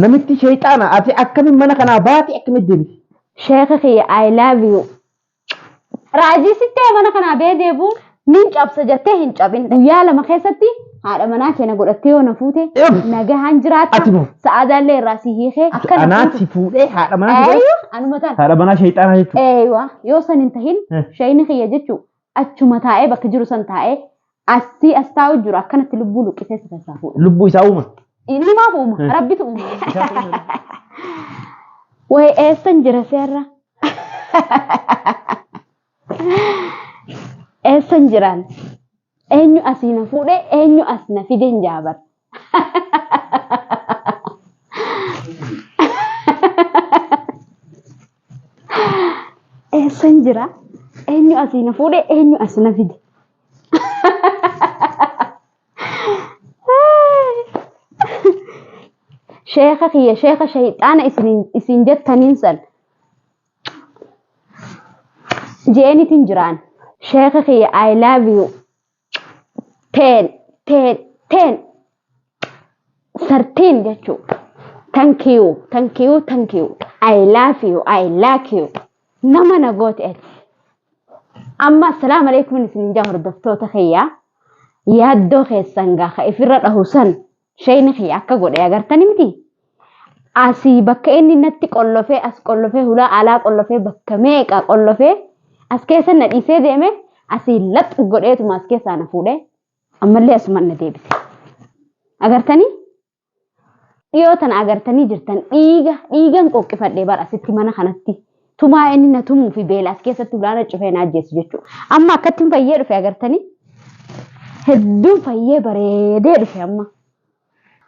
نمتي شيطان أتي أكمل منك أنا باتي أكمل دبي شيخي I love you راجي ستة منك أنا بيدبو نينج أبسجته هنج أبين ويا لما خيستي هذا مناك أنا قلت له نفوته نجا هنجرات سعادة اللي راسي هي أنا تفوته هذا مناك أيوه أنا مثلا هذا مناك شيطان هيك أيوه يوصل انتهين شيء نخي يجتو أشو متاعي بكجرو سنتاعي أسي أستاو جرا كانت لبولو كيسة تسافو لبو يساوما إني ما فوما ربي تقوم وهي أستنجر سيرة أستنجران أنيو أسينا فودة أنيو أسنا في دين جابر أستنجرا أنيو أسينا فودة أنيو أسنا في دين شيخك يا شيخ شيطان اسين جت ننسل جيني تنجران شيخك يا I love you 10 جتشو thank you I love you I like you نما نقول إيه أما السلام عليكم نسين جاهر الدكتور تخيا يا الدوخي السنغا خايفرة له سن شيء نخي أكا قول يا قرتني متي أسي بك إني نتي قلفه أس قلفه هلا على قلفه بك ميك قلفه أس كيسا نديسه ديمه أسي لط قول إيه تما أس كيسا نفوده أما اللي أسمان نديبس أقرتني يوتن أقرتني جرتن إيغا نقوك فردي بار أسيتي مانا خانتي تما إني نتمو في بيل أس كيسا تبلانا تشوفين أجيس جتشو أما كتن فاير في أقرتني هدو فاير بريدي في أما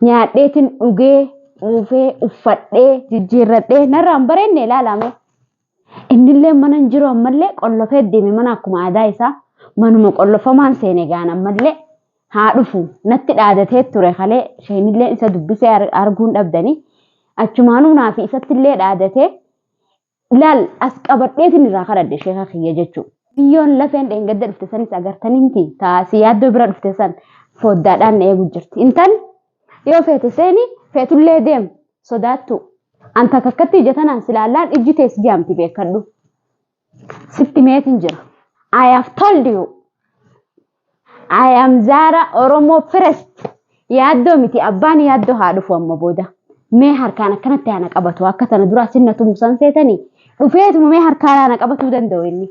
nyaadheetin dhugee uufee uffadhee jijjiirradhee narraan bareenne ilaalame innillee mana hin jiru ammallee qollofee deeme mana akkuma aadaa isaa manuma qollofamaan seene gaan ammallee haa dhufu natti dhaadatee ture kalee sheenillee isa dubbisee arguun dhabdanii achumaanuu naafi isattillee dhaadatee laal as qabadheetin irraa kadhadhe sheeka kiyya jechuu biyyoon lafeen dheengadda dhufte sanis agartanii miti taasii yaaddoo bira dhufte san foddaadhaan eegu jirti intal yoo feete seeni feetullee deem sodaattu anta kakkatti ijatanan silaallaan ijji teessi jaamti beekadhu sitti meetin jira I have told you I am Zara Oromo first yaaddoo miti abbaan yaaddoo haa dhufu amma booda mee harkaan akkanatti ana qabatu akka tana duraa sinnatu musan seetanii dhufeetuma mee harkaan ana qabatuu danda'u inni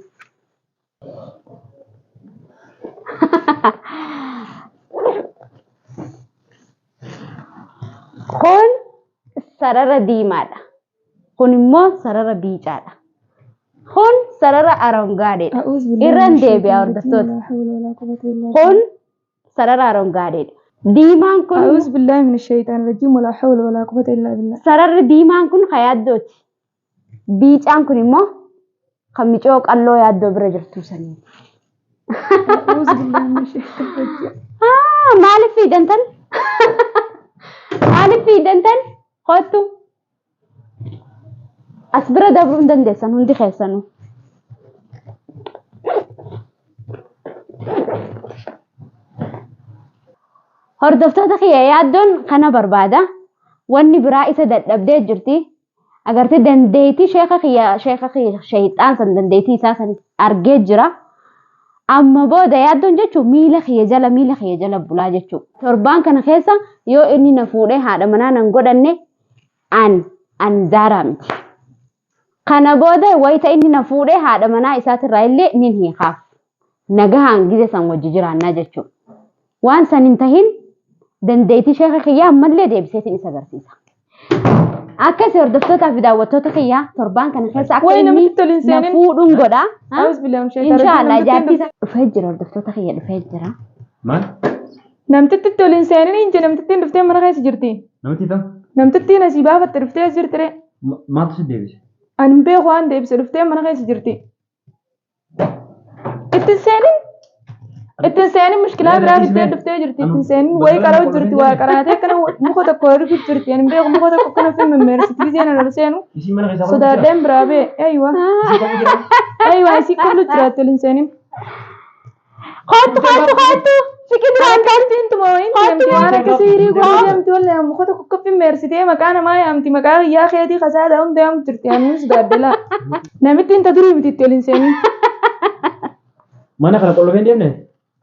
kun sarara diimaadha kun immoo sarara biicaadha kun sarara arongaadheedha irran deebi'aa hordoftoota kun sarara arongaadheedha diimaan kun أعوذ بالله من الشيطان الرجيم ولا حول ولا قوة إلا بالله sararri diimaan kun yaaddooti biicaan kun immoo kan micoo qalloo yaaddoo bira jirtu sanii أعوذ بالله من الشيطان الرجيم maaliif fiidantan maaliif fiidantan kottu as bira dabruu hin dandeessan hundi keessanuu hordoftoota kiyya yaaddoon kana barbaada wanni biraa isa dadhabdee jirti agartee dandeetii sheeka kiyya shayxaan san dandeetii isaa san argee jira amma booda yaaddoon jechuun miila kiyya jala bulaa jechuudha torbaan kana keessa yoo inni na fuudhee haadha manaa nan godhanne an Zaaraa miti kana booda wayita inni na fuudhee haadha manaa isaatirraa illee nin hiikaaf nagahaan gise san wajji jiraannaa jechuudha waan san hin tahin dandeetii sheeka kiyyaa ammallee deebiseetiin isa agarsiisa. Akkasi hordoftoota fi daawwattoota kiyyaa torbaan kana keessa akka inni na fuudhuun godha. Inshaallah jaartiisa dhufee jira hordoftoota kiyya dhufee jira. Maal? Namtitti toliin seenanii inje namtittiin dhuftee mana keessa jirti. Namti tam? Namtittiin asii baafatte dhuftee as jirtire. Maaltu si deebise? Ani beeku waan deebise dhuftee mana keessa jirti. Ittiin seenin mushkilaa biraa fittee dhuftee jirti. Ittiin seenin wayii qara'u jirti waa qaraatee akkana muka tokko horrifu jirti. Ani beeku muka tokko akkana fi mimmeersiti seenan ol seenu. Sodaadheen biraa bee aywa. Aywa isii kullu jiraatti ol hin seenin. خاتو سكين أنت أنت ما أنت أنا كثير يقول أنت ولا مخاطك كفي ميرسيتي مكان ما أنت مكان يا أخي هذه خسارة أم ده أم ترتي أنا مش قادلة نمت أنت دري بتتكلم سامي Mana kana qollo feen deemne?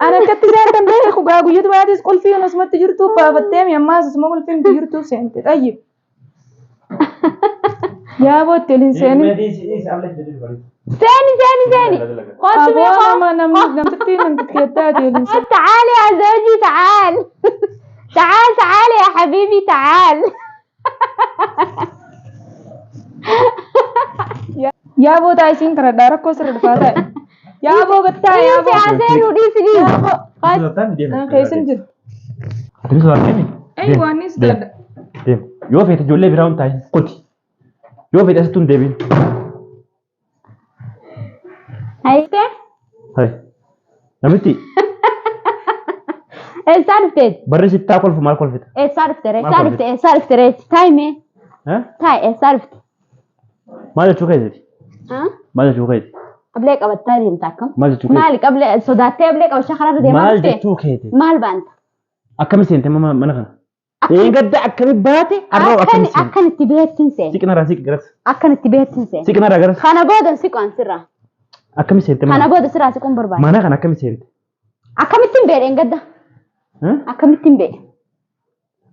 أنا كنت زين تنبيه خوجا وجيت بعد يسقول فيه ناس ما تجرتو بافتهم يا ماس اسمه قول فين تجرتو سنت طيب يا أبو تلين ثاني خاتو أبو أنا نم تتين أنت كيتات يلين تعال يا زوجي تعال تعال يا حبيبي تعال يا أبو تايسين كرا دارك كوسر دفاتا يا أبو قطع يا أبو عزين وديسني أنا كيسن جر Ati suara kami. أيوة نيس داد Dem. Yoo feete ijoollee biraa hun taa'in qoti. Yoo feete asitti hun deebiin. هايته Hai. Namitti صارفتي barri sittaa kolfu maal kolfita? صارفتي تايمي Ha? تاي صارفتي Maal jechuu keeseeti? ها Maal jechuu keeti? قبلك قبل التاني متاكم Maal jechuu keeti? مالك قبل صداتي قبلك قبل شهر دي Maal jechuu keeti? مال بانت Akkami seente mana kana? Eegadda akkami baate arroo akkami seente? أكن التبيت تنسين Siqna irraa siq garas. أكن التبيت تنسين Siqna irraa garas. خانا بودا سيكون سرا Akkami seente خانا mana? بودا سرا سيكون بربان Mana kana akkami seente? أكن التنبيت إنجدا Ha? أكن التنبيت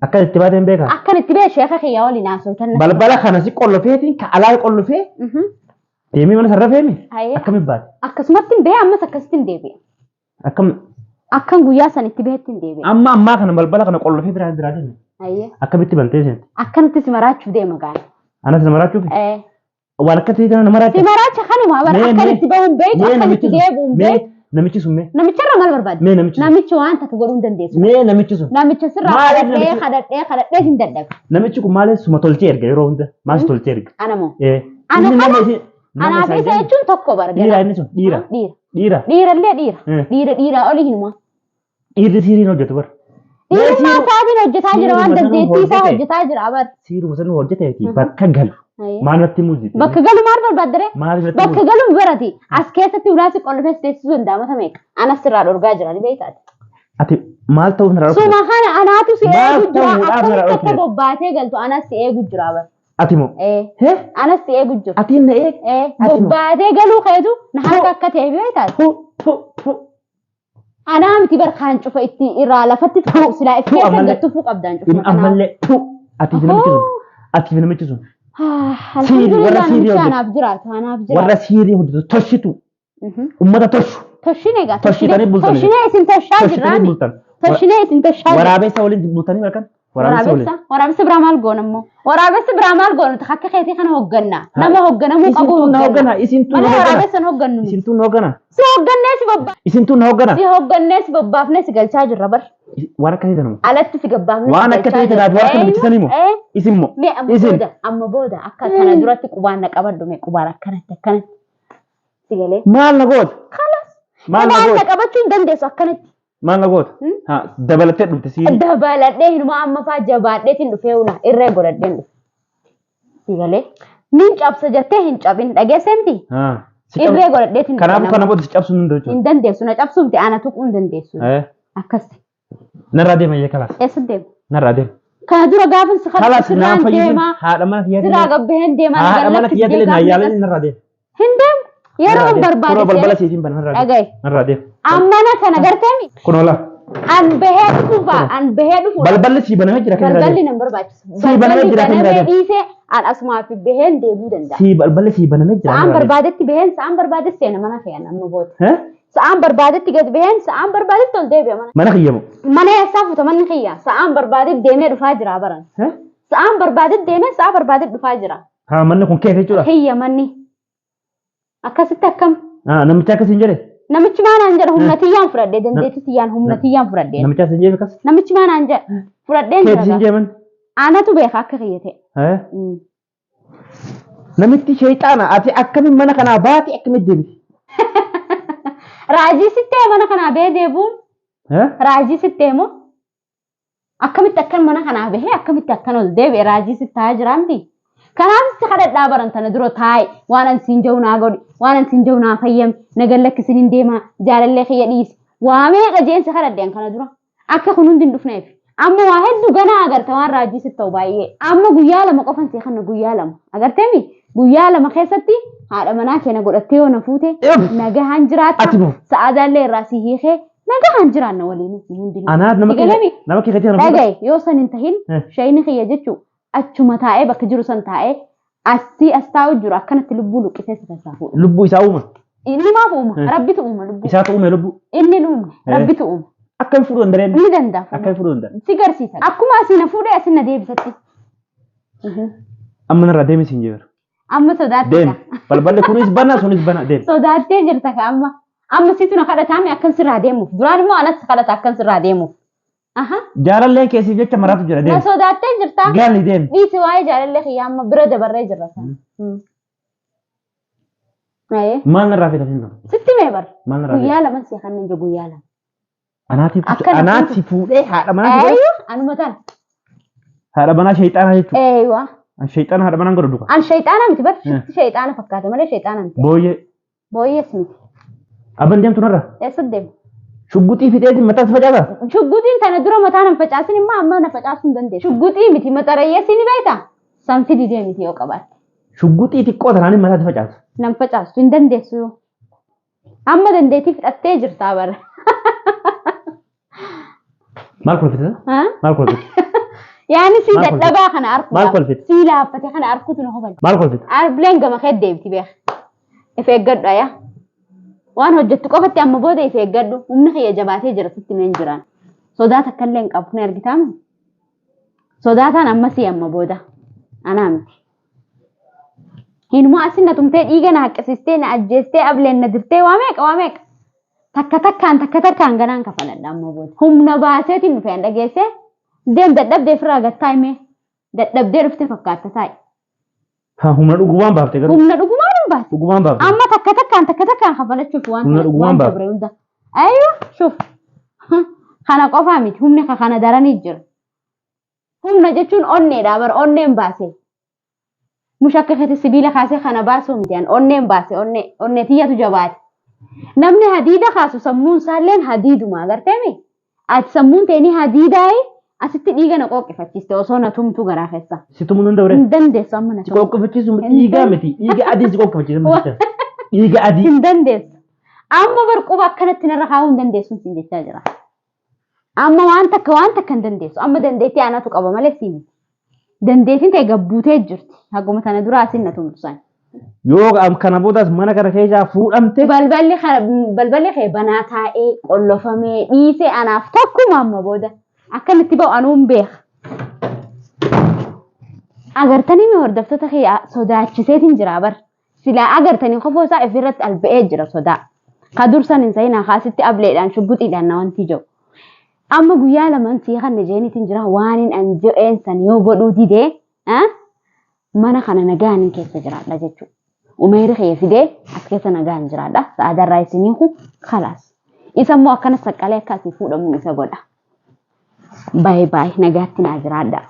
Akka itti baateen beekaa? أكن التبيت شيخ خي يا ولي ناس وتنا Balbala kana si qollofeetiin ka alaa qollofee deemii mana sarara feemi? هاي Akkami baate? أكسمت تنبيت أما سكست تنبيت Akkam أكن قياسا التبيت تنبيت ammaa kana balbala kana qollofee biraa deemi. هاي Akkamitti bantee seente? أكن تسمرات شو دي مقال Anas nama raachuufi? Waan akka ta'e kana nama raachuuf? سمرات خاني ما بر أكن التبيت بيت أكن التبيت بيت namichi sun mee? نمشي مال برباد Mee namichi sun? نمشي وأنت تقولون دنديس Mee namichi sun? نمشي سرا Maaliif خدت هنددك namichi kun maaliif suma tolchee erga yeroo hunda maas tolchee erga? أنا مو Inni أنا nama خلاص isin أنا في سيجون تكو برجع dhiira inni sun dhiira دير dhiira اللي دير أولي هنما dhiirri siiriin hojjetu bar دير ما سابين وجت هاجر وان دنديتي سا وجت هاجر عبر siiruma san hojjeteeti bakka galu maal irratti muuziti بك قالوا مار بالبدرة maal irratti بك قالوا برتي أسكيت تولاسي كل فيس تيسون دامة تميك أنا سرّا أورجاجر أنا بيتات ati maal ta'uuf na سوما خان أنا أتو سي ما إيه تقول جرا أبرا أكو أوكي. كتبوا باتي قلتو أنا سي إيه جرا عبر ati moo إيه hee أنا سي إيه جرا ati inni eeg إيه أتمو. بباتي قالوا خيدو نهار كتبوا بيتات fu أنا أمتي برخان شوفا إتي إرالة فتت فوق سلا إتي أمالي. قلتو فوق أبدان in ammallee ati fi namichi sun ati fi namichi sun الحمد ورا لله سيري نمشي وجه. أنا بجرات أنا بجرات warra siirii hojjetu toshitu ummata toshu توشيني قا توشيتني بلطني. توشيني اسم تشاجر toshitanii راني bultan توشيني اسم تشاجر waraabessa waliin bultanii malkan waraabessa waliin waraabessa biraamal goonammoo waraabessa biraamal goonu akka keetii kana hoggannaa nama hogganamuu qabu isintuu na hoggana isintuu na malee hoggana waraabessan hoggannu isintuu na hoggana si hoggannee si babbaaf isintuu na hoggana si hoggannee si babbaafnee si galchaa jirra bar waan akka ta'e alatti si gabbaafnee waan akka ta'e taate waan kana bitisanii moo isin moo mee amma isin booda amma booda akka kana duratti qubaan na qabadhu mee qubaan akkanatti si galee maal na goota maal na qubaan na goota qabachuu hin dandeessu akkanatti maal na goota haa dabalattee dhufte sii dabaladhee hinuma amma faa jabaadheetiin dhufee una irree godhadheen dhufe si galee nin cabsa jettee hin cabin dhageesseemti haa irree godhadheetiin kanaaf kana booda si cabsuu hin danda'u hin dandeessu na cabsuumti ana tuquu hin dandeessu akkasi narraa deema iyya kalaas eessa deemu narraa deema kana dura gaafin si kalaas naa sirraan fayyadin deemaa haadha mana siraa kiyyaatilee gabbaheen deemaa haadha mana kiyyaatilee naa yaalan narraa deema hin deemu yeroo Kunoo balbala barbaade siitiin bana narraa deema dhagaye narraa deema ammana kana garteemi kunoo laa an bahee dhufuufa an bahee dhufuudha balballi sii banamee jira kan irraa balballi deema nan barbaachisu Sii banamee jira kan banamee irraa dhiisee an asumaa fi baheen deemuu danda'a sii balballi sii banamee jira sa'aan barbaadetti baheen sa'aan barbaadetti seena mana fe'an amma booda hee sa'aan barbaadetti gad baheen sa'aan barbaadetti ol deebi'a mana kiyyamu mana eessaa fuuta manni kiyya sa'aan barbaadetti deemee dhufaa jira baran hee sa'aan barbaadetti deemee sa'a barbaadetti dhufaa jira haa manni kun keessa jechuudha kiyya manni akkasitti akkam haa namicha akkasiin jedhe namichi maanaan jedha humna tiyyaan fudhadhee dandeetti tiyyaan humna tiyyaan fudhadhee namicha akkasiin jedhe akkas namichi maanaan jedha fudhadheen keessa jira jeeman aanatu beeka akka kiyya ta'e hee namitti sheexaana ati akkamiin mana kanaa baate akkamitti deebiti raajii sittee mana kanaa bee deebuun hee raajii sittee moo akkamitti akkan mana kanaa bahee akkamitti akkan ol deebi'e raajii sittaa jiraamti kanaaf si kadhadhaa barantana dura taa'e waan an siin jiru naa godhi waan an siin jiru naa fayyami nagan lakkisiniin deemaa jaalallee kiyya dhiisi waamee qajeensa kadhadheen kana dura akka kun hundi hin dhufneef amma waa hedduu ganaa agarta waan raajii sitti ta'u baay'ee amma guyyaa lama qofan see kana guyyaa lama agarteemi guyyaa lama keessatti haadha manaa keenya godhattee yoo na fuute nagahaan jiraata sa'aadaallee irraa si hiikee nagahaan jiraanna waliin hundi Anaaf nama keessatti kana dhagaye yoo san hin tahin shayini kiyya jechuu achuma taa'ee bakka jiru san taa'ee asii as taa'u jiru akkanatti lubbuu luqqisee si keessaa fuudha. Lubbuu isaa uuma. Inni maaf uuma? Rabbitu uuma lubbuu. Isaatu uume lubbuu. Inni uume rabbitu uuma. Akkam fuudhuu hin dandeenye. Ni danda'a. Akkam fuudhuu hin dandeenye. Si garsiisa. Akkuma asii na fuudhee asii na deebisatti. Amma narraa deemi siin jiru. Amma sodaattee. Deemi. Balballi kunis bana sunis bana deemi. Sodaattee jirta ka amma. Amma situ na kadhataame akkan sirraa deemuuf. Duraan immoo anas kadhata akkan sirraa deemuuf. Jaalallee keessi jecha maraatu jira deemi. Na sodaattee jirta. Gaalli deemi. Dhiisi waa'ee jaalallee kiyyaa amma bira dabarree jirra. Maal narraa fita siin ta'u? Sitti mee bar. Maal narraa fita? Guyyaa lama si kan ninja guyyaa lama. Anaati fuudhee haadha manaa fuudhee. Eeyyuu anuma tan. Haadha manaa shayxaana jechuudha. Eeyyuu. Shayxaana haadha manaan godha duuka. An shayxaana miti bar shayxaana fakkaata malee shayxaana miti. Booyyee. Booyyees miti. Abban deemtu narra. Eessa deemu? Shugguxii fixeetiin mataa si facaasa. Shugguxiin tana dura mataa nan facaasin immoo amma na facaasuu hin dandeessu. Shugguxii miti maxarayyeessi ni beektaa? Sanfi didee miti yoo qabaatte. Shugguxii xiqqoo tanaan mataa si facaasa. Nan facaastu hin dandeessu. Amma dandeetii fudhattee jirtaa bara. Maal kolfite? Maal kolfite? Yaani si dadhabaa kana arku. Maal kolfite? Si laaffate kana arkutu na hubate. Maal kolfite? Arbileen gama kee deebiti beek. If eeggadhu ayaa. Waan hojjettu qofatti amma booda if eeggadhu. Humna kiyya jabaatee jira sitti meen jiraan. Sodaata akkallee hin qabu ni argitamu. Sodaataan ammasii amma booda. Anaa miti. Hinuma asin na tumtee dhiiga na haqqisistee na ajjeestee ableen na dirtee waa meeqa. Takka takkaan ganaan kafaladha amma booda. Humna baaseetiin dhufeen dhageessee deem dadhabdee firraa gattaa himee dadhabdee dhufte fakkaatta taa'i. Humna dhugumaan baafte garuu. Humna dhugumaan hin baafte. Dhugumaan baafte. Amma takka takkaan kafalachuuf waan humna dhugumaan baafte. Ayyuu shuf. Kana qofaa miti humni kana daranii jira. Humna jechuun onneedha bara onneen baasee. Mushakka keessa sibiila kaasee kana baasuu miti onneen baase onnee tiyyatu jabaate. Namni hadiida kaasu sammuun isaalleen hadiiduma agarteemi. Ati sammuun teenii hadiidaayi asitti dhiiga na qoqqifachiste osoo na tumtu garaa keessa. Si tumuu hin danda'u. Hin dandeessu amma na tumtu. Si qoqqifachisuun dhiigaa miti. Dhiiga adii si qoqqifachisa. Dhiiga adii. Hin dandeessu. Amma barquba akkanatti narra kaa'uu hin dandeessu siin jechaa jira. Amma waan takka hin dandeessu. Amma dandeettii aanatu qaba malee siin. Dandeettiin ta'e gabbuutee jirti. Haguma tana dura asin na tumtu san. Yoo kana boodas mana kana keessaa fuudhamte. Balballi kee banaa taa'ee qollofamee dhiisee anaaf tokkuma amma booda. Akkanitti ba'u anuun beeka. Agartanii mi hordoftoota kee sodaachiseetiin jira bar. Silaa agartanii qofoo isaa ofirratti alba'ee jira sodaa. Ka dursan hin sayinaa kaasitti ableedhaan shubbuxiidhaan na wanti jiru. Amma guyyaa lamaan sii kan jeeniitiin jira waan hin anjo'een san yoo godhuu didee mana kana nagaan keessa jiraadha jechuudha. Umeeri kee fidee as keessa nagaan jiraadha. Sa'aadarraa isinii kun khalaas. Isa immoo akkana saqqalee akkasii fuudhamuun isa godha. Baay'ee nagaatti naa jiraadha.